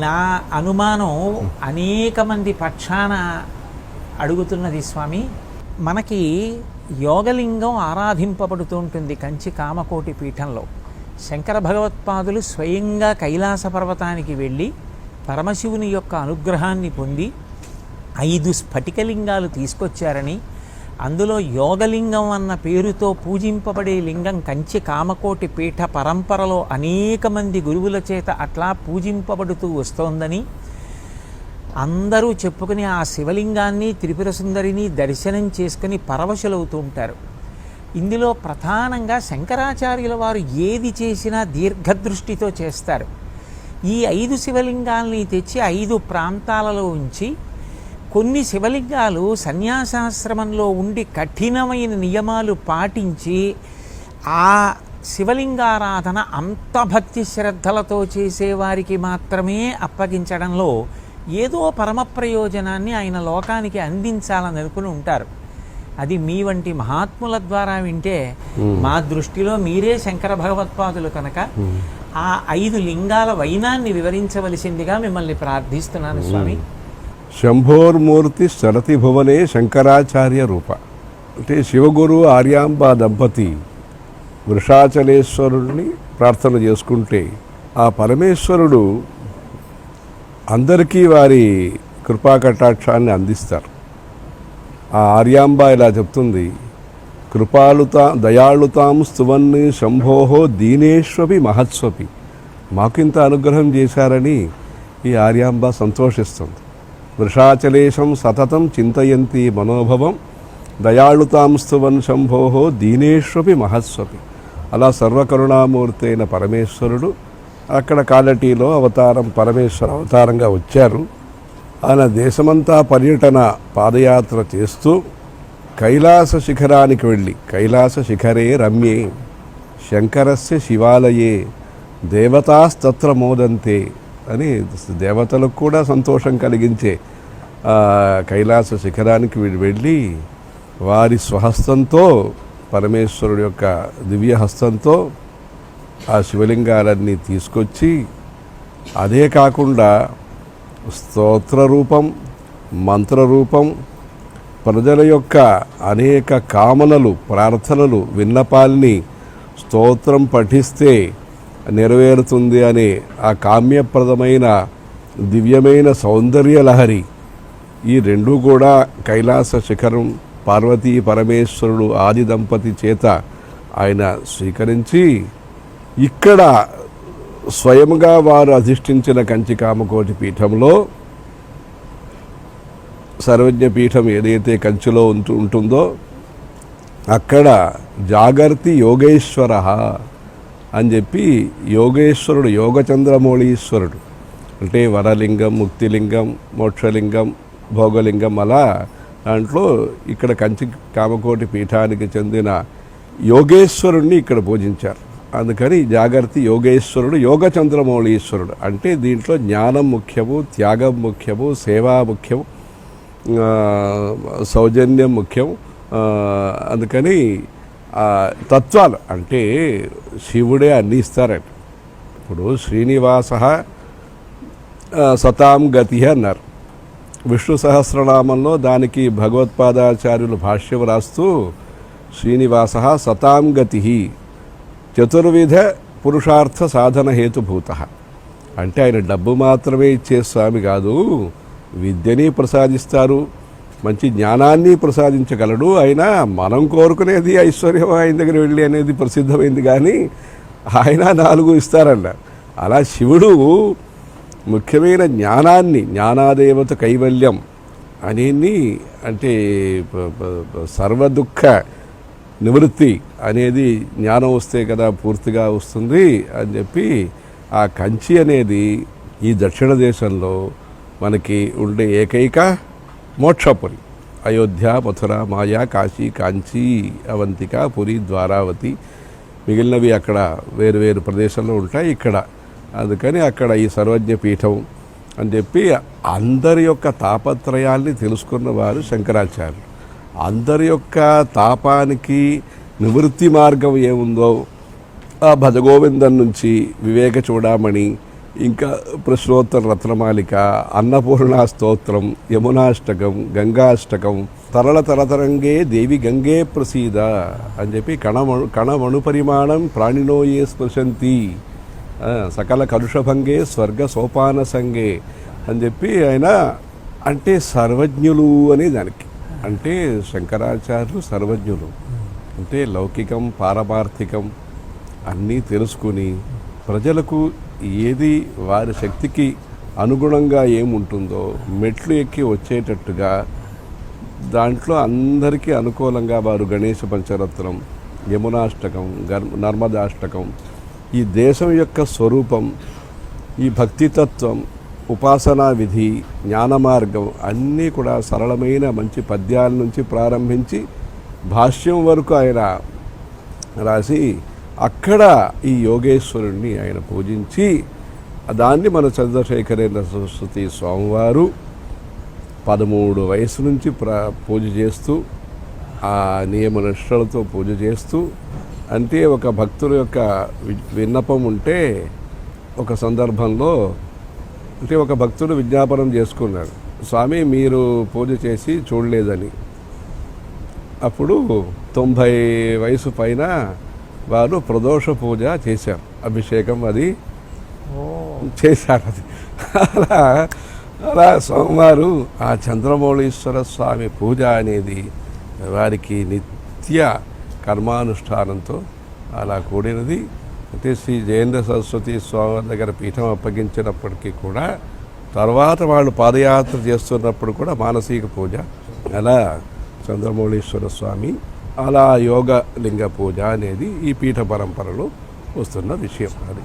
నా అనుమానం అనేక మంది పక్షాన అడుగుతున్నది స్వామి. మనకి యోగలింగం ఆరాధింపబడుతూ ఉంటుంది కంచి కామకోటి పీఠంలో. శంకర భగవత్పాదులు స్వయంగా కైలాస పర్వతానికి వెళ్ళి పరమశివుని యొక్క అనుగ్రహాన్ని పొంది 5 స్ఫటికలింగాలు తీసుకొచ్చారని, అందులో యోగలింగం అన్న పేరుతో పూజింపబడే లింగం కంచి కామకోటి పీఠ పరంపరలో అనేక మంది గురువుల చేత అట్లా పూజింపబడుతూ వస్తోందని అందరూ చెప్పుకుని ఆ శివలింగాన్ని త్రిపుర సుందరిని దర్శనం చేసుకుని పరవశులవుతూ ఉంటారు. ఇందులో ప్రధానంగా శంకరాచార్యుల వారు ఏది చేసినా దీర్ఘదృష్టితో చేస్తారు. ఈ 5 శివలింగాల్ని తెచ్చి 5 ప్రాంతాలలో ఉంచి, కొన్ని శివలింగాలు సన్యాసాశ్రమంలో ఉండి కఠినమైన నియమాలు పాటించి ఆ శివలింగారాధన అంత భక్తి శ్రద్ధలతో చేసేవారికి మాత్రమే అప్పగించడంలో ఏదో పరమ ప్రయోజనాన్ని ఆయన లోకానికి అందించాలని అనుకుని ఉంటారు. అది మీ వంటి మహాత్ముల ద్వారా వింటే మా దృష్టిలో మీరే శంకర భగవత్పాదులు కనుక ఆ 5 లింగాల వైనాన్ని వివరించవలసిందిగా మిమ్మల్ని ప్రార్థిస్తున్నాను స్వామి. శంభోర్మూర్తి శరతి భువనే శంకరాచార్య రూప. అంటే శివగురు ఆర్యాంబ దంపతి వృషాచలేశ్వరుడిని ప్రార్థన చేసుకుంటే ఆ పరమేశ్వరుడు అందరికీ వారి కృపాకటాక్షాన్ని అందిస్తారు. ఆ ఆర్యాంబ ఇలా చెప్తుంది, దయాళుతాం స్తువన్ని శంభోహో దీనేష్వపి మహత్స్వపి. మాకింత అనుగ్రహం చేశారని ఈ ఆర్యాంబ సంతోషిస్తుంది. వృషాచలేశం సతతం చింతయంతి మనోభవం దయాళుతాం స్తువన్ శంభోహో దీనేష్వపి మహత్స్వపి. అలా సర్వకరుణామూర్తి అయిన పరమేశ్వరుడు అక్కడ కాలటీలో పరమేశ్వర అవతారంగా వచ్చారు. ఆయన దేశమంతా పర్యటన పాదయాత్ర చేస్తూ కైలాస శిఖరానికి వెళ్ళి, కైలాస శిఖరే రమ్యే శంకరస్య శివాలయే దేవతాస్తత్ర మోదంతే అని దేవతలకు కూడా సంతోషం కలిగించే కైలాస శిఖరానికి వెళ్ళి వారి స్వహస్తంతో, పరమేశ్వరుడు యొక్క దివ్య హస్తంతో ఆ శివలింగాలన్నీ తీసుకొచ్చి, అదే కాకుండా స్తోత్రరూపం, మంత్రరూపం, ప్రజల యొక్క అనేక కామనలు, ప్రార్థనలు, విన్నపాల్ని స్తోత్రం పఠిస్తే నెరవేరుతుంది అనే ఆ కామ్యప్రదమైన దివ్యమైన సౌందర్య లహరి, ఈ రెండూ కూడా కైలాస శిఖరం పార్వతీ పరమేశ్వరుడు ఆది దంపతి చేత ఆయన స్వీకరించి ఇక్కడ స్వయంగా వారు అధిష్ఠించిన కంచి కామకోటి పీఠంలో, సర్వజ్ఞ పీఠం ఏదైతే కంచిలో ఉంటుందో అక్కడ జాగర్తి యోగేశ్వర అని చెప్పి యోగేశ్వరుడు, యోగచంద్రమౌళీశ్వరుడు అంటే వరలింగం, ముక్తిలింగం, మోక్షలింగం, భోగలింగం, అలా దాంట్లో ఇక్కడ కంచి కామకోటి పీఠానికి చెందిన యోగేశ్వరుణ్ణి ఇక్కడ పూజించారు. అందుకని జాగర్తి యోగేశ్వరుడు, యోగచంద్రమౌళీశ్వరుడు. అంటే దీంట్లో జ్ఞానం ముఖ్యము, త్యాగం ముఖ్యము, సేవా ముఖ్యం, సౌజన్యం ముఖ్యం. అందుకని తత్వాలు అంటే శివుడే అన్ని ఇస్తారట. ఇప్పుడు శ్రీనివాస సతాం గతి అన్నారు. విష్ణు సహస్రనామంలో దానికి భగవత్పాదాచార్యులు భాష్యం రాస్తూ శ్రీనివాస సతాం గతి చతుర్విధ పురుషార్థ సాధన హేతుభూత. అంటే ఆయన డబ్బు మాత్రమే ఇచ్చే స్వామి కాదు, విద్యని ప్రసాదిస్తారు, మంచి జ్ఞానాన్ని ప్రసాదించగలడు. అయినా మనం కోరుకునేది ఐశ్వర్యం ఆయన దగ్గర వెళ్ళి అనేది ప్రసిద్ధమైంది, కానీ ఆయన 4 ఇస్తారన్నారు. అలా శివుడు ముఖ్యమైన జ్ఞానాన్ని, జ్ఞానాదేవత కైవల్యం అనేది, అంటే సర్వదుఃఖ నివృత్తి అనేది జ్ఞానం వస్తే కదా పూర్తిగా వస్తుంది అని చెప్పి ఆ కంచి అనేది ఈ దక్షిణ దేశంలో మనకి ఉండే ఏకైక మోక్షపురి. అయోధ్య, మథుర, మాయా, కాశీ, కాంచీ, అవంతిక, పురి, ద్వారావతి, మిగిలినవి అక్కడ వేరు ప్రదేశంలో ఉంటాయి. ఇక్కడ అందుకని అక్కడ ఈ సర్వజ్ఞ పీఠం అని చెప్పి అందరి యొక్క తాపత్రయాల్ని తెలుసుకున్న వారు శంకరాచార్యులు. అందరి యొక్క తాపానికి నివృత్తి మార్గం ఏముందో ఆ భజగోవిందం నుంచి వివేక చూడామణి, ఇంకా ప్రశ్నోత్తర రత్నమాలిక, అన్నపూర్ణ స్తోత్రం, యమునాష్టకం, గంగాష్టకం, తరళ తరతరంగే దేవి గంగే ప్రసీద అని చెప్పి కణమణు పరిమాణం ప్రాణినోయే స్పృశంతి, సకల కలుషభంగే స్వర్గ సోపాన సంగే అని చెప్పి ఆయన అంటే సర్వజ్ఞులు అనే దానికి, అంటే శంకరాచార్యులు సర్వజ్ఞులు అంటే లౌకికం పారమార్థికం అన్నీ తెలుసుకుని ప్రజలకు ఏది వారి శక్తికి అనుగుణంగా ఏముంటుందో మెట్లు ఎక్కి వచ్చేటట్టుగా దాంట్లో అందరికీ అనుకూలంగా వారు గణేశ పంచరత్నం, యమునాష్టకం, నర్మదాష్టకం, ఈ దేశం యొక్క స్వరూపం, ఈ భక్తితత్వం, ఉపాసనా విధి, జ్ఞాన మార్గం అన్నీ కూడా సరళమైన మంచి పద్యాల నుంచి ప్రారంభించి భాష్యం వరకు ఆయన రాసి అక్కడ ఈ యోగేశ్వరుణ్ణి ఆయన పూజించి దాన్ని మన చంద్రశేఖరేంద్ర సరస్వతి స్వామివారు 13 వయసు నుంచి పూజ చేస్తూ ఆ నియమ నిష్టలతో పూజ చేస్తూ, అంటే ఒక భక్తుల యొక్క విన్నపం ఉంటే ఒక సందర్భంలో అంటే ఒక భక్తుడు విజ్ఞాపనం చేసుకున్నాడు, స్వామి మీరు పూజ చేసి చూడలేదని. అప్పుడు 90 వయసు పైన వారు ప్రదోష పూజ చేశారు, అభిషేకం అది చేశారు. అది అలా స్వామివారు ఆ చంద్రమౌళీశ్వర స్వామి పూజ అనేది వారికి నిత్య కర్మానుష్ఠానంతో అలా కూడినది. అంటే శ్రీ జయేంద్ర సరస్వతి స్వామి దగ్గర పీఠం అప్పగించినప్పటికీ కూడా తర్వాత వాళ్ళు పాదయాత్ర చేస్తున్నప్పుడు కూడా మానసిక పూజ, అలా చంద్రమౌళీశ్వర స్వామి, అలా యోగ లింగ పూజ అనేది ఈ పీఠ పరంపరలో వస్తున్న విషయం. అది